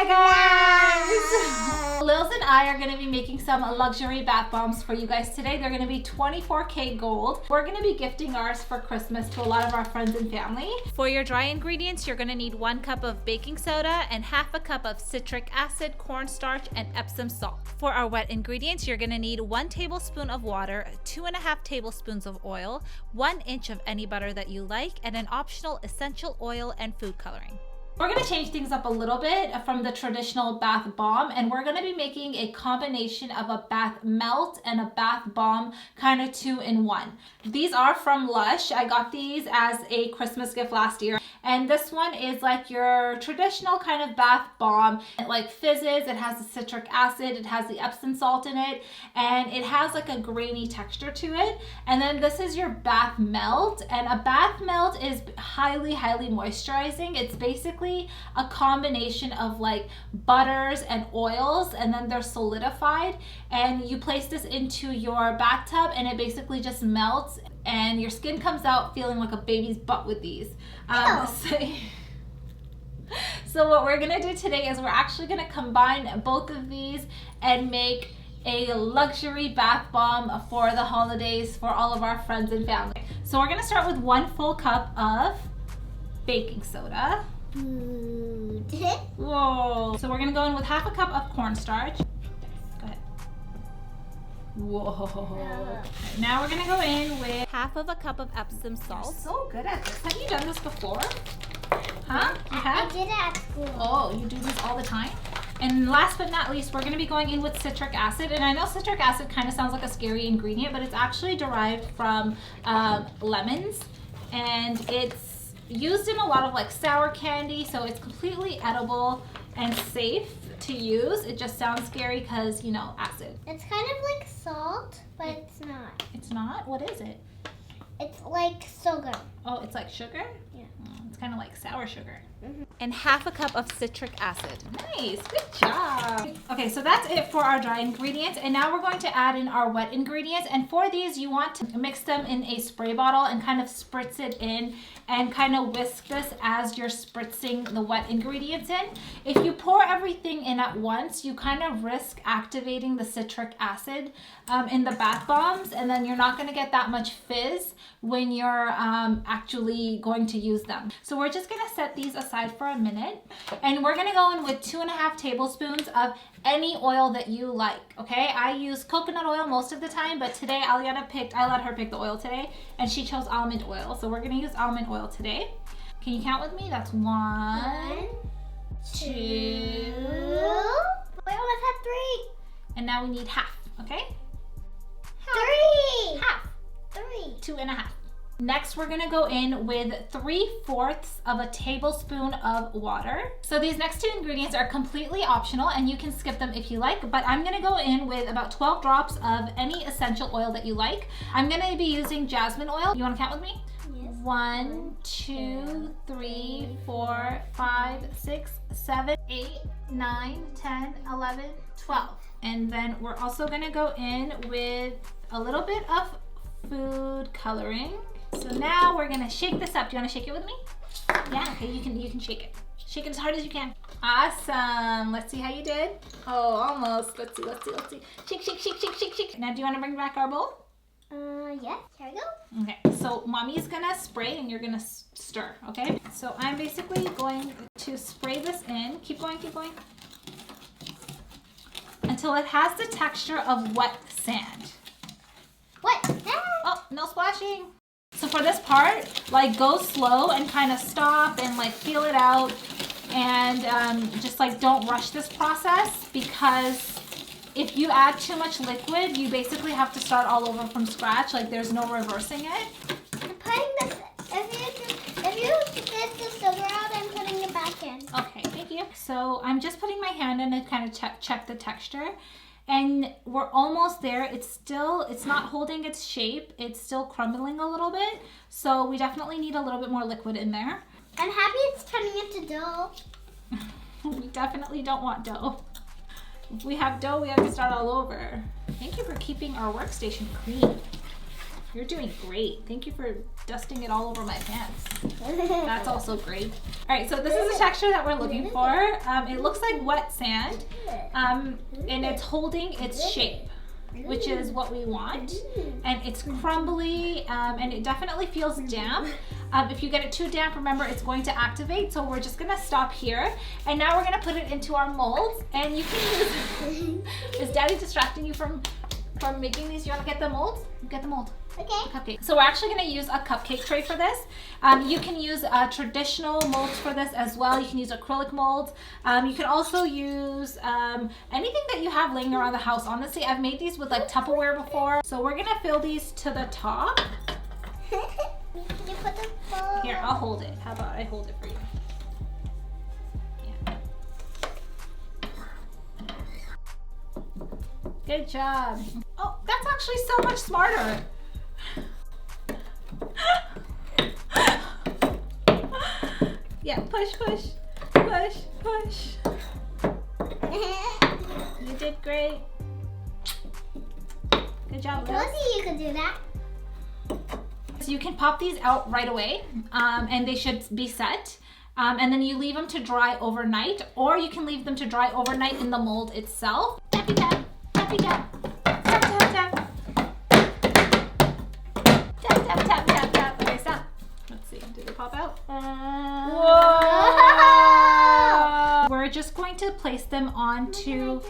Hi guys! Lils and I are going to be making some luxury bath bombs for you guys today. They're going to be 24K gold. We're going to be gifting ours for Christmas to a lot of our friends and family. For your dry ingredients, you're going to need 1 cup of baking soda and half a cup of citric acid, cornstarch, and Epsom salt. For our wet ingredients, you're going to need 1 tablespoon of water, 2.5 tablespoons of oil, 1 inch of any butter that you like, and an optional essential oil and food coloring. We're going to change things up a little bit from the traditional bath bomb, and we're going to be making a combination of a bath melt and a bath bomb, kind of 2-in-1. These are from Lush. I got these as a Christmas gift last year, and this one is like your traditional kind of bath bomb. It like fizzes, it has the citric acid, it has the Epsom salt in it, and it has like a grainy texture to it. And then this is your bath melt, and a bath melt is highly moisturizing. It's basically a combination of like butters and oils, and then they're solidified, and you place this into your bathtub and it basically just melts and your skin comes out feeling like a baby's butt with these. So what we're gonna do today is we're actually gonna combine both of these and make a luxury bath bomb for the holidays for all of our friends and family. So we're gonna start with 1 full cup of baking soda. Whoa. So we're gonna go in with half a cup of cornstarch. Go ahead. Whoa. Okay, now we're gonna go in with half of a cup of Epsom salt. You're so good at this. Have you done this before? Huh? You have? I did it at school. Oh, you do this all the time? And last but not least, we're going to be going in with citric acid. And I know citric acid kind of sounds like a scary ingredient, but it's actually derived from lemons. And it's used in a lot of like sour candy, so it's completely edible and safe to use. It just sounds scary because, you know, acid. It's kind of like salt, but it's not. It's not? What is it? It's like sugar. Oh, it's like sugar? Yeah. It's kind of like sour sugar. Mm-hmm. And half a cup of citric acid. Nice, good job. Okay, so that's it for our dry ingredients, and now we're going to add in our wet ingredients. And for these, you want to mix them in a spray bottle and kind of spritz it in and kind of whisk this as you're spritzing the wet ingredients in. If you pour everything in at once, you kind of risk activating the citric acid in the bath bombs, and then you're not going to get that much fizz when you're actually going to use them. So we're just going to set these aside for a minute, and we're going to go in with 2.5 tablespoons of any oil that you like. Okay, I use coconut oil most of the time, but today I let her pick the oil today, and she chose almond oil, so we're going to use almond oil today. Can you count with me? That's 1, 2. We almost had 3. And now we need half. Okay, 3. half. 3. 2.5. Next, we're gonna go in with 3/4 of a tablespoon of water. So these next 2 ingredients are completely optional, and you can skip them if you like, but I'm gonna go in with about 12 drops of any essential oil that you like. I'm gonna be using jasmine oil. You wanna count with me? Yes. 1, 2, 3, 4, 5, 6, 7, 8, 9, 10, 11, 12. And then we're also gonna go in with a little bit of food coloring. So now we're gonna shake this up. Do you wanna shake it with me? Yeah, okay, you can shake it. Shake it as hard as you can. Awesome. Let's see how you did. Oh, almost. Let's see. Shake. Now do you wanna bring back our bowl? Yes, here we go. Okay, so mommy's gonna spray and you're gonna stir, okay? So I'm basically going to spray this in. Keep going. Until it has the texture of wet sand. What? Oh, no splashing. So for this part, like go slow and kind of stop and like feel it out, and just like don't rush this process, because if you add too much liquid, you basically have to start all over from scratch. Like there's no reversing it. I'm putting this, if you get the sugar out, I'm putting it back in. Okay, thank you. So I'm just putting my hand in to kind of check the texture. And we're almost there. It's not holding its shape. It's still crumbling a little bit. So we definitely need a little bit more liquid in there. I'm happy it's turning into dough. We definitely don't want dough. If we have dough, we have to start all over. Thank you for keeping our workstation clean. You're doing great. Thank you for dusting it all over my pants. That's also great. All right, so this is the texture that we're looking for. It looks like wet sand, and it's holding its shape, which is what we want. And it's crumbly, and it definitely feels damp. If you get it too damp, remember it's going to activate. So we're just gonna stop here. And now we're gonna put it into our molds. And you can use, is Daddy distracting you from making these? You wanna get the molds? Get the mold. Okay. The cupcake. So we're actually gonna use a cupcake tray for this. You can use traditional molds for this as well. You can use acrylic molds. You can also use anything that you have laying around the house. Honestly, I've made these with like Tupperware before. So we're gonna fill these to the top. Can you put the bowl? Here, I'll hold it. How about I hold it for you? Yeah. Good job. Oh, that's actually so much smarter. Yeah, push, push, push, push. You did great. Good job, I told you could do that. So you can pop these out right away, and they should be set. And then you leave them to dry overnight, or you can leave them to dry overnight in the mold itself. Tappy tap, tappy tap, tap tap tap, tap tap tap tap tap. Okay, stop. Let's see. Did it pop out? Whoa! We're just going to place them onto.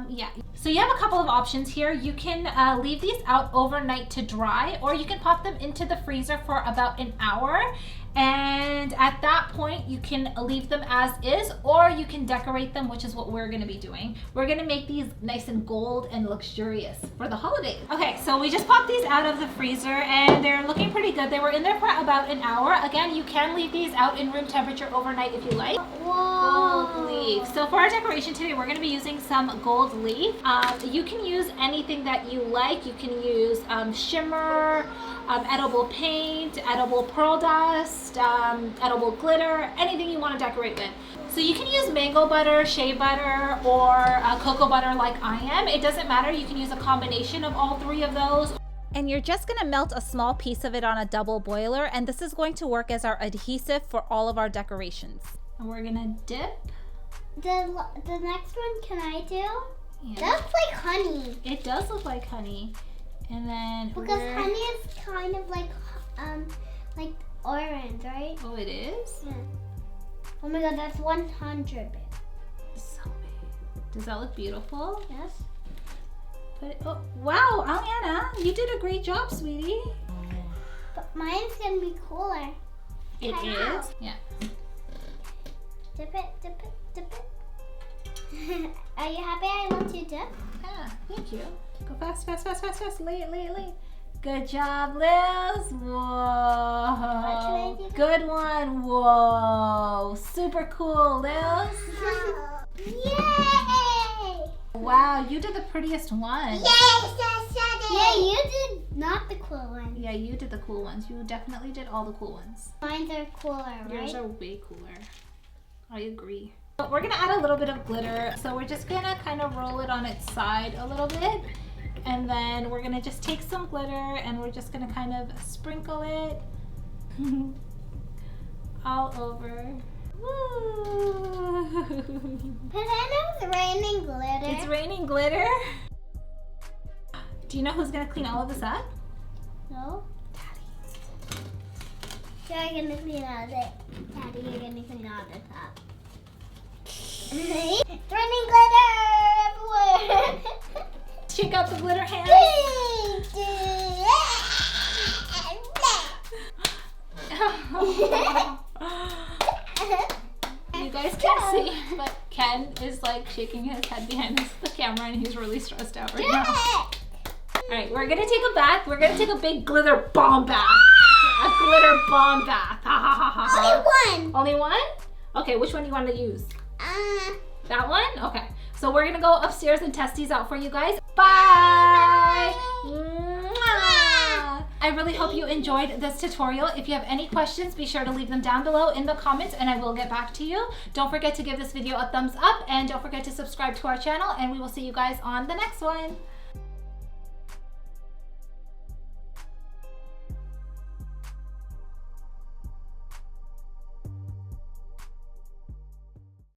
Yeah, so you have a couple of options here. You can leave these out overnight to dry, or you can pop them into the freezer for about an hour. And at that point, you can leave them as is, or you can decorate them, which is what we're gonna be doing. We're gonna make these nice and gold and luxurious for the holidays. Okay, so we just popped these out of the freezer and they're looking pretty good. They were in there for about an hour. Again, you can leave these out in room temperature overnight if you like. Whoa. Gold leaf. So for our decoration today, we're gonna be using some gold leaf. You can use anything that you like. You can use shimmer, edible paint, edible pearl dust, edible glitter, anything you want to decorate with. So you can use mango butter, shea butter, or cocoa butter like I am. It doesn't matter. You can use a combination of all three of those. And you're just going to melt a small piece of it on a double boiler, and this is going to work as our adhesive for all of our decorations. And we're going to dip. The next one, can I do? Yeah. That looks like honey. It does look like honey. And then because honey is kind of like orange, right? Oh, it is? Yeah. Oh my god, that's 100 big. So big. Does that look beautiful? Yes. But oh, wow, Aliana, you did a great job, sweetie. But mine's gonna be cooler. It is? Yeah. Dip it, dip it, dip it. Are you happy I let you dip? Yeah, thank you. Go fast, fast, fast, fast, fast. Lay it, lay it, lay it. Good job, Liz. Whoa. Good one. Whoa. Super cool, Liz. Yay! Wow, you did the prettiest one. Yes, yeah, you did not the cool one. Yeah, you did the cool ones. You definitely did all the cool ones. Mine are cooler, right? Yours are way cooler. I agree. But we're gonna add a little bit of glitter. So we're just gonna kind of roll it on its side a little bit. And then we're gonna just take some glitter and we're just gonna kind of sprinkle it all over. Woo! Pretend it's raining glitter. It's raining glitter. Do you know who's gonna clean all of this up? No. Daddy. You're gonna clean all of it. Daddy, you're gonna clean all the top. It's raining glitter everywhere. Check out the glitter hands. You guys can't see, but Ken is like shaking his head behind the camera and he's really stressed out right now. Alright, we're gonna take a bath. We're gonna take a big glitter bomb bath. A glitter bomb bath. Only one. Only one? Okay, which one do you want to use? That one? Okay. So we're gonna go upstairs and test these out for you guys. Bye! Mwah! I really hope you enjoyed this tutorial. If you have any questions, be sure to leave them down below in the comments and I will get back to you. Don't forget to give this video a thumbs up and don't forget to subscribe to our channel and we will see you guys on the next one.